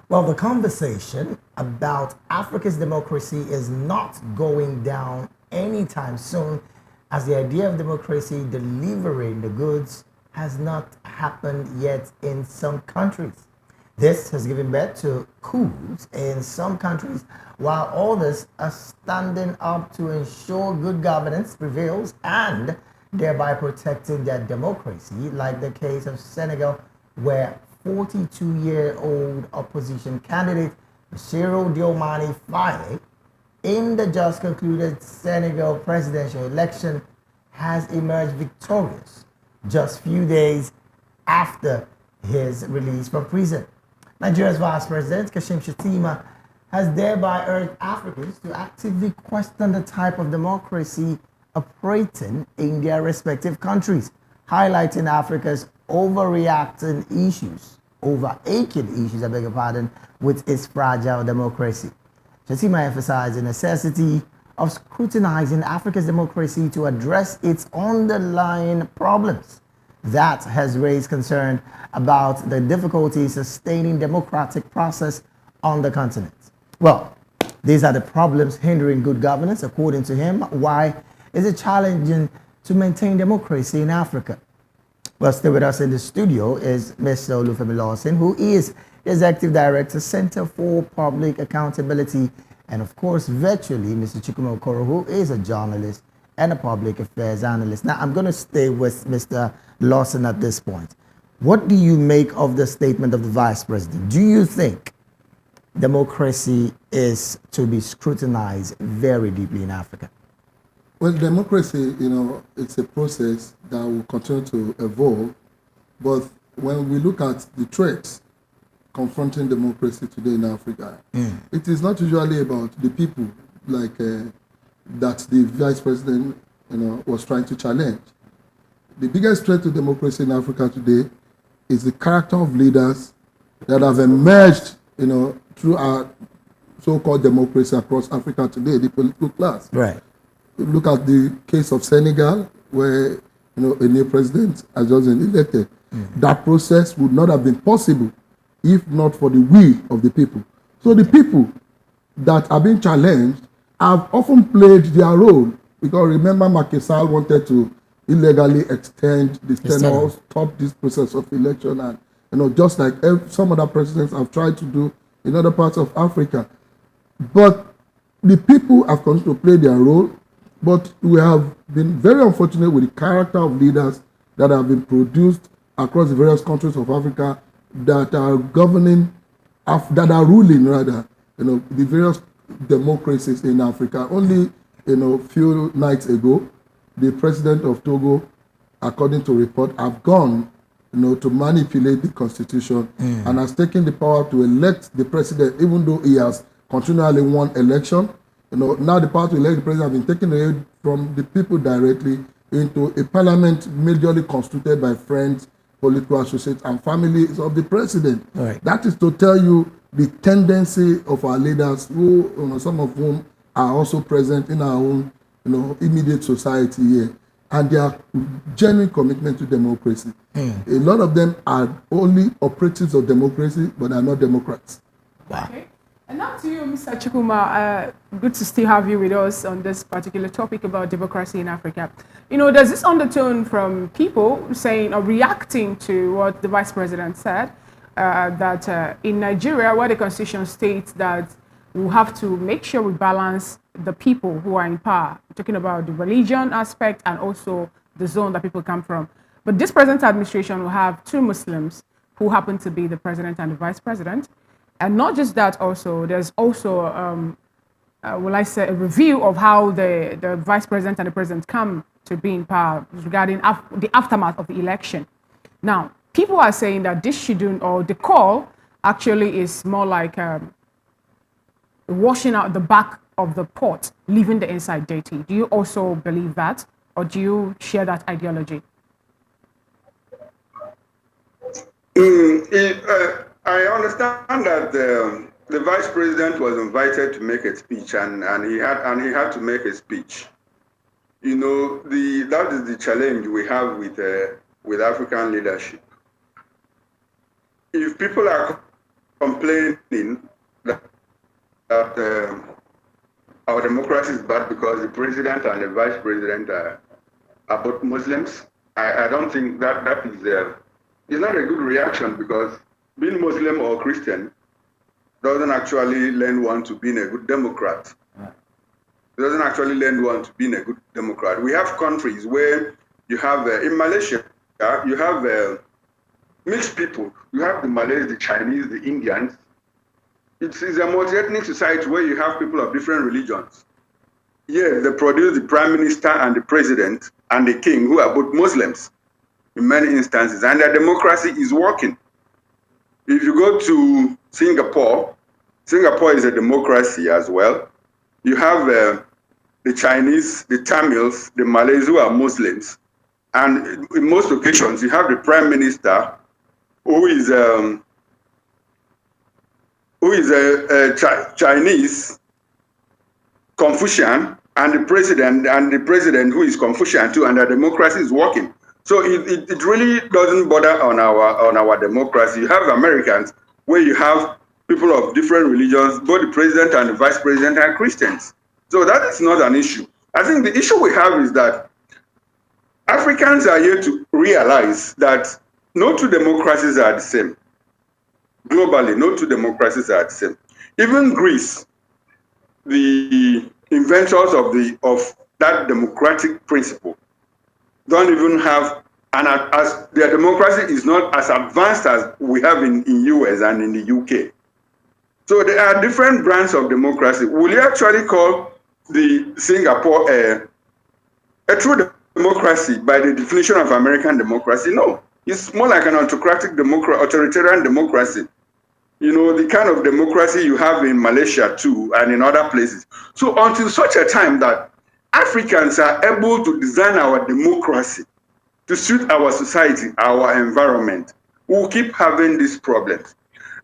Well, the conversation about Africa's democracy is not going down anytime soon, as the idea of democracy delivering the goods has not happened yet in some countries. This has given birth to coups in some countries, while others are standing up to ensure good governance prevails and thereby protecting their democracy, like the case of Senegal, where 42-year-old opposition candidate Bassirou Diomaye Faye in the just concluded Senegal presidential election has emerged victorious just few days after his release from prison. Nigeria's Vice President Kashim Shettima has thereby urged Africans to actively question the type of democracy operating in their respective countries, highlighting Africa's overaching issues, I beg your pardon, with its fragile democracy. Shettima emphasized the necessity of scrutinizing Africa's democracy to address its underlying problems. That has raised concern about the difficulty sustaining democratic process on the continent. Well, these are the problems hindering good governance, according to him. Why is it challenging to maintain democracy in Africa? Well, still with us in the studio is Mr. Rufai, who is the Executive Director, Center for Public Accountability, and of course, virtually, Mr. Chikumo Okoro, who is a journalist and a public affairs analyst. Now, I'm going to stay with Mr. Lawson at this point. What do you make of the statement of the Vice President? Do you think democracy is to be scrutinized very deeply in Africa? Well, democracy, it's a process that will continue to evolve. But when we look at the threats confronting democracy today in Africa, it is not usually about the people like that the vice president, was trying to challenge. The biggest threat to democracy in Africa today is the character of leaders that have emerged, through our so-called democracy across Africa today, the political class. Right. Look at the case of Senegal, where a new president has just been elected. That process would not have been possible if not for the will of the people. So the people that are being challenged have often played their role, because remember Macky Sall wanted to illegally extend the tenure, stop this process of election, and just like some other presidents have tried to do in other parts of Africa. But the people have continued to play their role. But we have been very unfortunate with the character of leaders that have been produced across the various countries of Africa that are governing, that are ruling rather, the various democracies in Africa. Only, few nights ago, the president of Togo, according to report, have gone, to manipulate the constitution and has taken the power to elect the president, even though he has continually won election. Now the power to elect the president has been taken away from the people directly into a parliament majorly constituted by friends, political associates, and families of the president. Right. That is to tell you the tendency of our leaders, who, some of whom are also present in our own, immediate society here, and their genuine commitment to democracy. A lot of them are only operatives of democracy, but are not Democrats. Wow. Okay. And now to you, Mr. Chikuma, good to still have you with us on this particular topic about democracy in Africa. There's this undertone from people saying or reacting to what the Vice President said, that in Nigeria, where the Constitution states that we have to make sure we balance the people who are in power, talking about the religion aspect and also the zone that people come from. But this present administration will have two Muslims who happen to be the president and the vice president. And not just that, also, there's also, a review of how the vice president and the president come to be in power regarding the aftermath of the election. Now, people are saying that this shouldn't, or the call actually is more like washing out the back of the pot, leaving the inside dirty. Do you also believe that, or do you share that ideology? I understand that the vice president was invited to make a speech, and he had to make a speech. That is the challenge we have with African leadership. If people are complaining that our democracy is bad because the president and the vice president are both Muslims. I don't think that is it's not a good reaction, because being Muslim or Christian doesn't actually lend one to being a good Democrat. It doesn't actually lend one to being a good Democrat. We have countries where you have, in Malaysia, you have mixed people. You have the Malays, the Chinese, the Indians. It's a multi-ethnic society where you have people of different religions. Yes, they produce the prime minister and the president and the king, who are both Muslims in many instances, and their democracy is working. If you go to Singapore, Singapore is a democracy as well. You have the Chinese, the Tamils, the Malays, who are Muslims, and in most occasions you have the prime minister who is a Chinese, Confucian, and the president who is Confucian too, and the democracy is working. So it really doesn't bother on our democracy. You have Americans where you have people of different religions, both the president and the vice president are Christians. So that is not an issue. I think the issue we have is that Africans are yet to realize that no two democracies are the same. Globally, no two democracies are the same. Even Greece, the inventors of that democratic principle, don't even have, and as their democracy is not as advanced as we have in US and in the UK. So there are different brands of democracy. Will you actually call the Singapore a true democracy by the definition of American democracy? No, it's more like an authoritarian democracy. You know, the kind of democracy you have in Malaysia too, and in other places. So until such a time that Africans are able to design our democracy to suit our society, our environment, we'll keep having these problems.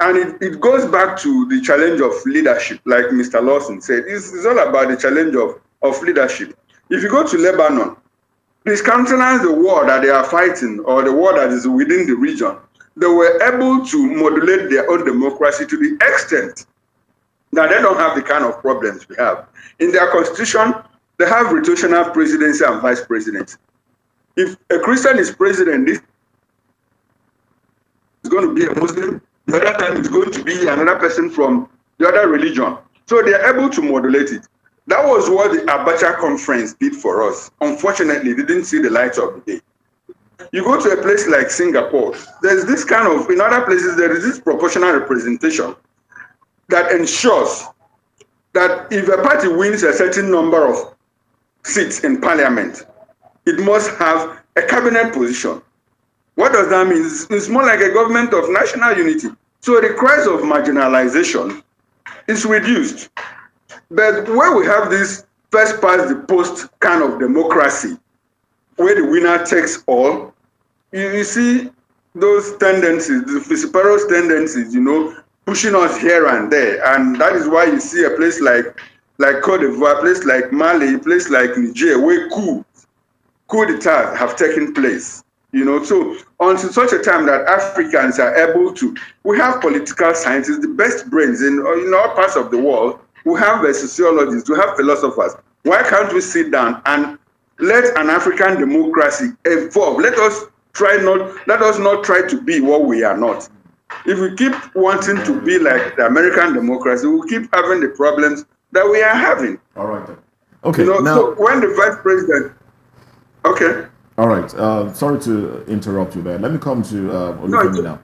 And it goes back to the challenge of leadership, like Mr. Lawson said. It's all about the challenge of leadership. If you go to Lebanon, please countenance the war that they are fighting, or the war that is within the region. They were able to modulate their own democracy to the extent that they don't have the kind of problems we have. In their constitution, they have rotational presidency and vice presidency. If a Christian is president, this is going to be a Muslim. The other time it's going to be another person from the other religion. So they are able to modulate it. That was what the Abacha conference did for us. Unfortunately, they didn't see the light of the day. You go to a place like Singapore, there's this kind of, in other places, there is this proportional representation that ensures that if a party wins a certain number of seats in parliament, it must have a cabinet position. What does that mean? It's more like a government of national unity. So the cries of marginalization is reduced. But where we have this first past the post kind of democracy, where the winner takes all, you see those tendencies, the vociferous tendencies, you know, pushing us here and there. And that is why you see a place like Cote d'Ivoire, a place like Mali, a place like Niger, where coup d'etat have taken place. You know, so until such a time that Africans are able to, we have political scientists, the best brains in all parts of the world. We have sociologists, we have philosophers. Why can't we sit down and let an African democracy evolve? Let us not try to be what we are not. If we keep wanting to be like the American democracy, we'll keep having the problems that we are having. All right. Okay. You know, now, so when the vice president, okay. All right. Sorry to interrupt you there. Let me come to Olufemi now.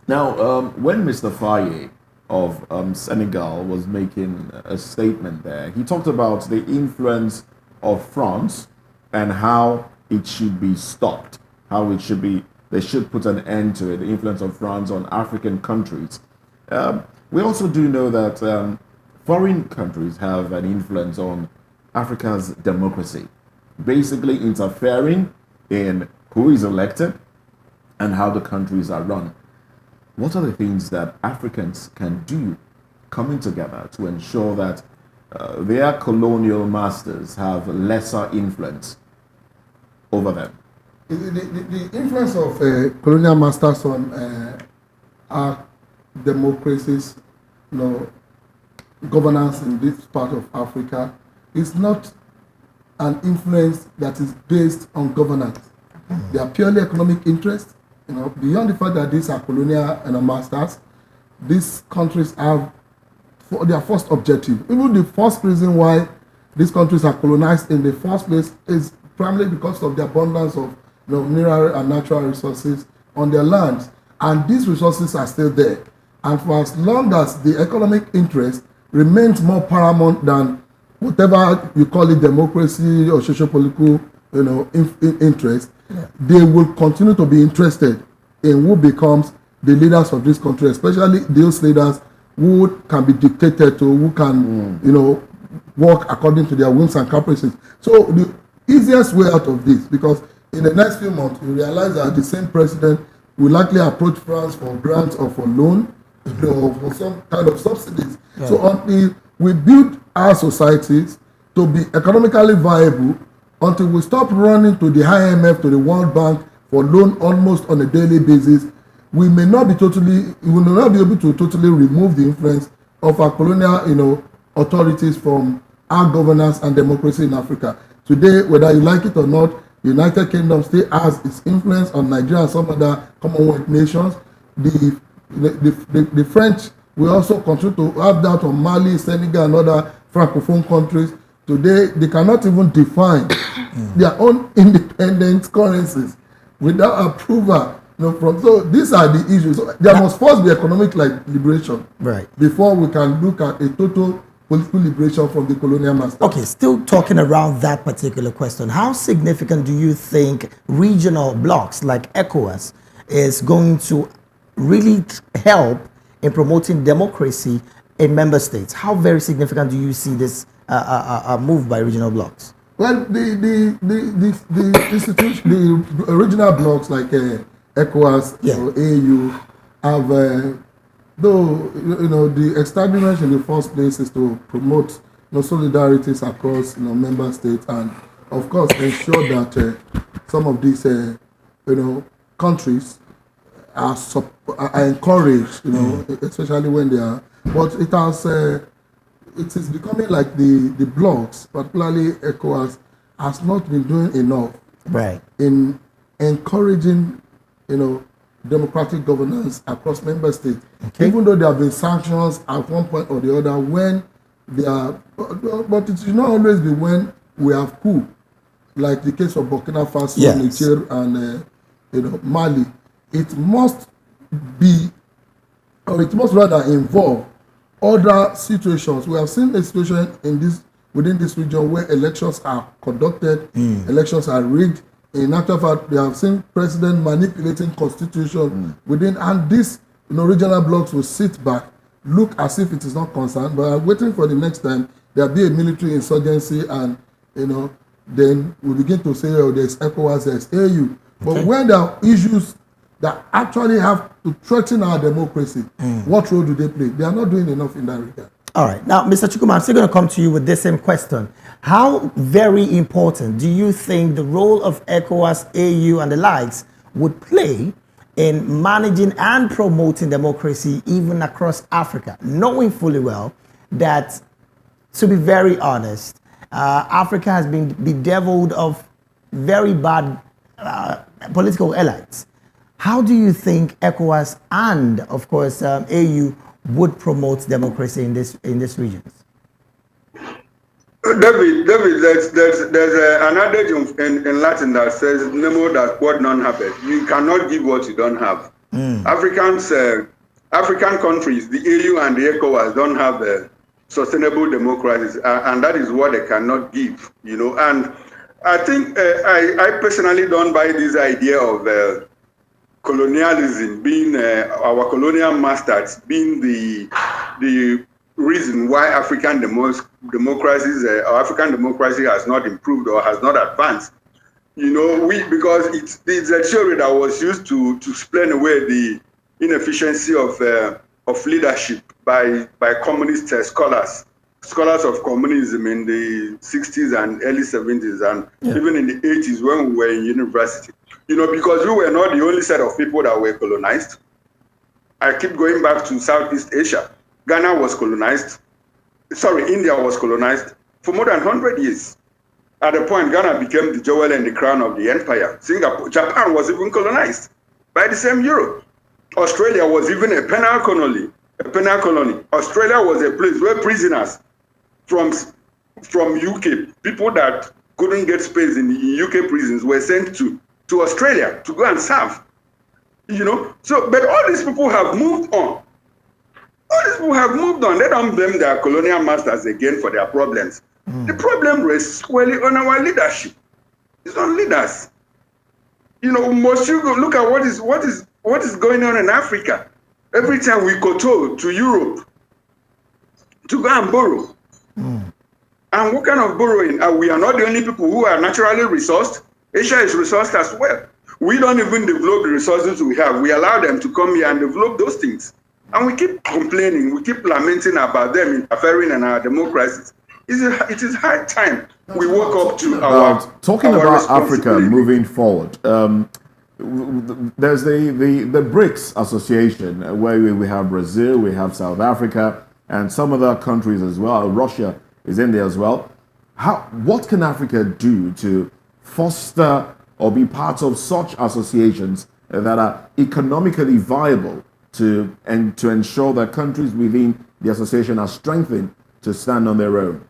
Now, when Mr. Faye of Senegal was making a statement there, he talked about the influence of France and how it should be stopped, how it should be, they should put an end to it, the influence of France on African countries. We also do know that foreign countries have an influence on Africa's democracy, basically interfering in who is elected and how the countries are run. What are the things that Africans can do coming together to ensure that their colonial masters have lesser influence over them? The influence of colonial masters on our democracies, governance in this part of Africa is not an influence that is based on governance. They are purely economic interests. Beyond the fact that these are colonial masters, these countries have their first objective. Even the first reason why these countries are colonized in the first place is primarily because of the abundance of mineral and natural resources on their lands. And these resources are still there. And for as long as the economic interest remains more paramount than whatever you call it, democracy or socio-political interest, they will continue to be interested in who becomes the leaders of this country, especially those leaders who can be dictated to, who can work according to their whims and caprices. So the easiest way out of this, because in the next few months we realize that the same president will likely approach France for grants or for loan, or for some kind of subsidies. Yeah. So until we build our societies to be economically viable, until we stop running to the IMF, to the World Bank for loan almost on a daily basis, we may not be able to totally remove the influence of our colonial, authorities from our governance and democracy in Africa. Today, whether you like it or not, the United Kingdom still has its influence on Nigeria and some other Commonwealth nations. The French will also continue to have that on Mali, Senegal, and other Francophone countries. Today, they cannot even define their own independent currencies without approval. So these are the issues. So there must first be economic liberation, right, before we can look at a total political liberation from the colonial masters. Okay, still talking around that particular question, how significant do you think regional blocs like ECOWAS is going to really help in promoting democracy in member states? How very significant do you see this move by regional blocs? Well, the institution, the original blocs like ECOWAS or AU have, though the establishment in the first place is to promote solidarities across member states, and of course ensure that some of these countries are encouraged, especially when they are. But it is becoming like the blocs, particularly ECOWAS, has not been doing enough, right, in encouraging democratic governance across member states. Okay. Even though there have been sanctions at one point or the other, when they are, but it should not always be when we have coup, like the case of Burkina Faso, Niger, and Mali. It must be, or it must rather involve other situations. We have seen a situation within this region where elections are conducted, elections are rigged. In actual fact, we have seen president manipulating constitution within, and these regional blocs will sit back, look as if it is not concerned, but are waiting for the next time there'll be a military insurgency, and then we begin to say, oh, there's ECOWAS, there's AU. But when there are issues that actually have to threaten our democracy, what role do they play? They are not doing enough in that regard. All right. Now, Mr. Chukwuma, I'm still going to come to you with this same question. How very important do you think the role of ECOWAS, AU, and the likes would play in managing and promoting democracy even across Africa, knowing fully well that, to be very honest, Africa has been bedeviled of very bad political elites? How do you think ECOWAS and, of course, AU would promote democracy in this region? David, there's an adage in Latin that says, "Nemo that quod non habet." You cannot give what you don't have. African countries, the AU and the ECOWAS, don't have sustainable democracies, and that is what they cannot give. And I think I personally don't buy this idea of colonialism being our colonial masters being the reason why African democracies or African democracy has not improved or has not advanced. Because it's a theory that was used to explain away the inefficiency of leadership by communist scholars of communism in the 60s and early 70s, and even in the 80s when we were in university. Because we were not the only set of people that were colonized. I keep going back to Southeast Asia. Ghana was colonized. Sorry, India was colonized for more than 100 years. At a point, Ghana became the jewel and the crown of the empire. Singapore, Japan was even colonized by the same Europe. Australia was even a penal colony. Australia was a place where prisoners from UK, people that couldn't get space in UK prisons, were sent to Australia to go and serve. So, but all these people have moved on. They don't blame their colonial masters again for their problems. The problem rests squarely on our leadership. It's on leaders. Must you go look at what is going on in Africa? Every time we go to Europe to go and borrow. And what kind of borrowing? We are not the only people who are naturally resourced. Asia is resourced as well. We don't even develop the resources we have. We allow them to come here and develop those things. And we keep complaining, we keep lamenting about them interfering in our democracies. It is high time we woke up to talking about Africa moving forward. There's the BRICS association where we have Brazil, we have South Africa, and some other countries as well. Russia is in there as well. What can Africa do to foster or be part of such associations that are economically viable to ensure that countries within the association are strengthened to stand on their own?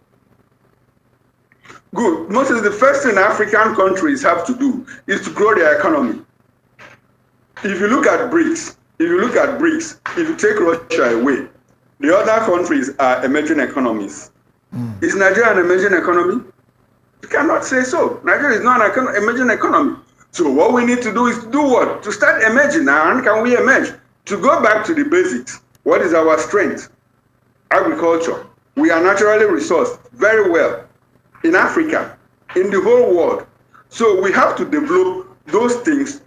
Good. Mostly the first thing African countries have to do is to grow their economy. If you look at BRICS, if you take Russia away, the other countries are emerging economies. Is Nigeria an emerging economy? You cannot say so. Nigeria is not an emerging economy. So what we need to do is to do what? To start emerging. Now, how can we emerge? To go back to the basics. What is our strength? Agriculture. We are naturally resourced very well in Africa, in the whole world. So we have to develop those things.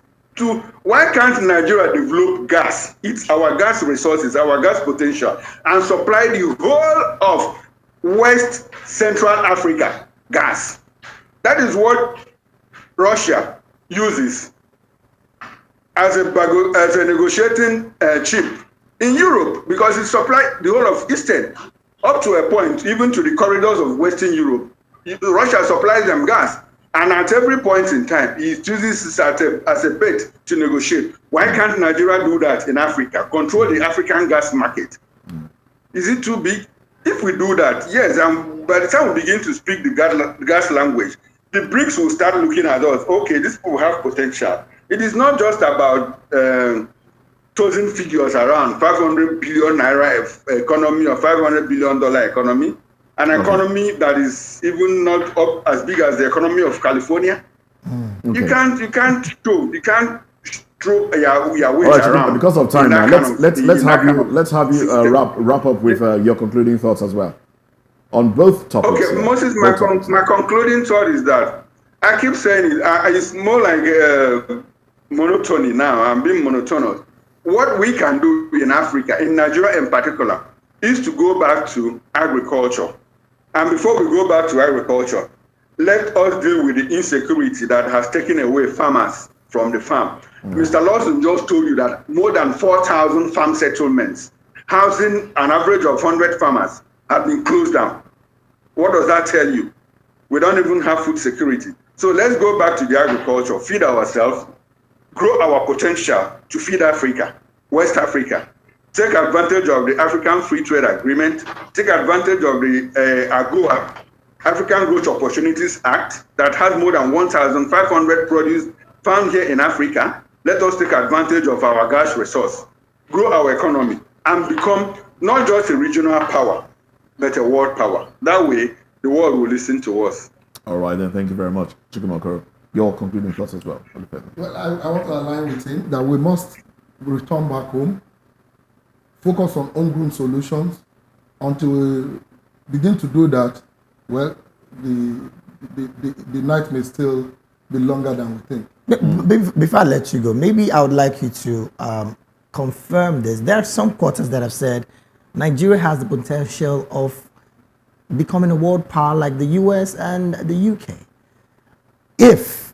Why can't Nigeria develop gas? It's our gas resources, our gas potential, and supply the whole of West Central Africa gas. That is what Russia uses as a negotiating chip in Europe, because it supplies the whole of Eastern up to a point, even to the corridors of Western Europe. Russia supplies them gas, and at every point in time, it uses it as a bait to negotiate. Why can't Nigeria do that in Africa? Control the African gas market. Is it too big? If we do that, yes, and by the time we begin to speak the gas language, the BRICS will start looking at us. Okay, these people have potential. It is not just about tossing figures around 500 billion naira economy or $500 billion economy. An economy that is even not up as big as the economy of California. Okay. You can't throw your weight around. Because of time now, let's have you wrap up with your concluding thoughts as well on both topics. Okay, Moses, my concluding thought is that I keep saying it's more like monotony now. I'm being monotonous. What we can do in Africa, in Nigeria in particular, is to go back to agriculture. And before we go back to agriculture, let us deal with the insecurity that has taken away farmers from the farm. Mr. Lawson just told you that more than 4,000 farm settlements, housing an average of 100 farmers, have been closed down. What does that tell you? We don't even have food security. So let's go back to the agriculture, feed ourselves, grow our potential to feed Africa, West Africa. Take advantage of the African Free Trade Agreement. Take advantage of the AGOA, African Growth Opportunities Act, that has more than 1,500 produce found here in Africa. Let us take advantage of our gas resource, grow our economy, and become not just a regional power, but a world power. That way, the world will listen to us. All right, then. Thank you very much. Chukwumakoro, your concluding thoughts as well. Well, I want to align with him that we must return back home, focus on homegrown solutions. Until we begin to do that, well, the night may still be longer than we think. Before I let you go, maybe I would like you to confirm this. There are some quarters that have said Nigeria has the potential of becoming a world power like the US and the UK. If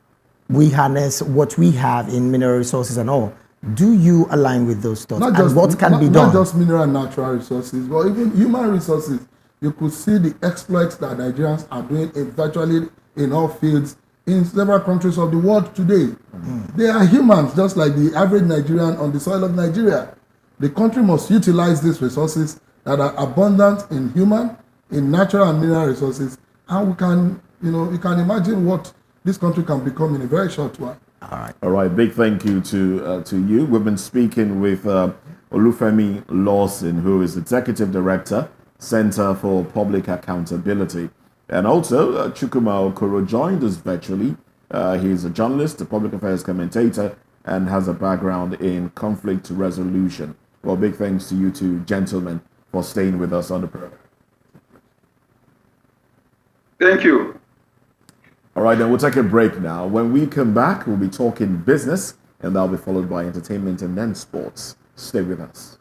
we harness what we have in mineral resources and all, Do you align with those thoughts? Not And just what can be done? Not just mineral and natural resources, but even human resources. You could see the exploits that Nigerians are doing virtually in all fields in several countries of the world today. They are humans, just like the average Nigerian on the soil of Nigeria. The country must utilize these resources that are abundant in human, in natural and mineral resources, and we can, you can imagine what this country can become in a very short while. All right. Big thank you to you. We've been speaking with Olufemi Lawson, who is Executive Director, Center for Public Accountability. And also, Chukwuma Okoro joined us virtually. He's a journalist, a public affairs commentator, and has a background in conflict resolution. Well, big thanks to you two gentlemen for staying with us on the program. Thank you. All right, then we'll take a break now. When we come back, we'll be talking business, and that'll be followed by entertainment and then sports. Stay with us.